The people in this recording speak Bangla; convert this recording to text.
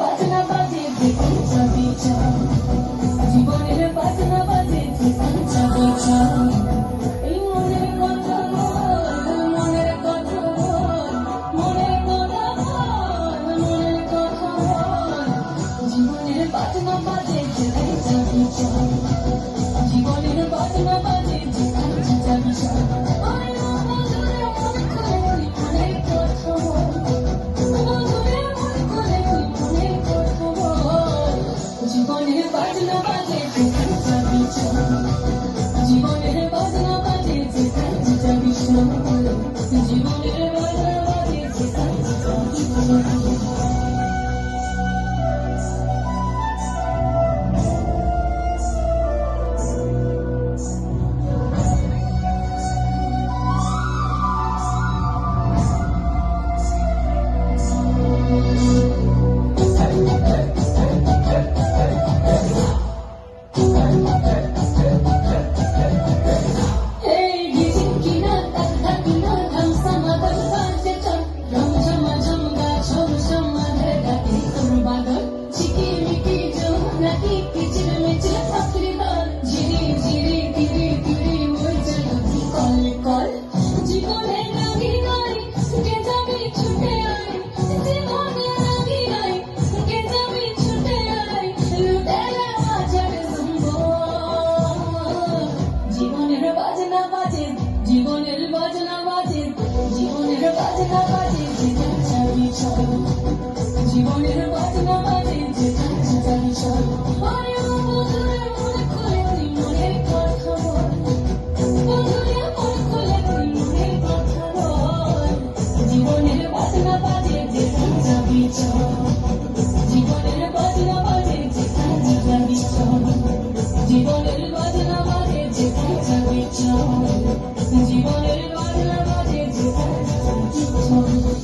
বাজনা বাজে যেখান চাবি চাও, জীবনের বাজনা বাজে যেখান চাবি চাও। এই মনের কথা বল, মনের কথা বল, মনের কথা বল, মনের কথা বল। জীবনের বাজনা বাজে যেখান চাবি চাও, জীবনের বাজনা বাজে যেখান চাবি চাও। জীবনের বাজনা বাজে যেখান চাবি চাও, জীবনের বাজনা বাজে যেখান চাবি চাও, জীবনের বাজনা বাজে যেখান চাবি চাও। জীবনের বাজনা বাজে, জীবনের বাজনা বাজে যেখান চাবি চাও, জীবনের বাজনা বাজে যেখান চাবি চাও। আরে বন্ধুরে মনে খুলে তুই মনের কথা বল, বন্ধুরে মনে খুলে তুই মনের কথা বল। জীবনের বাজনা বাজে যেখান চাবি চাও, জীবনের বাজনা বাজে যেখান চাবি চাও, জীবনের বাজনা বাজে যেখান চাবি চাও, জীবনের বাজনা বাজে যেখান চাবি চাও।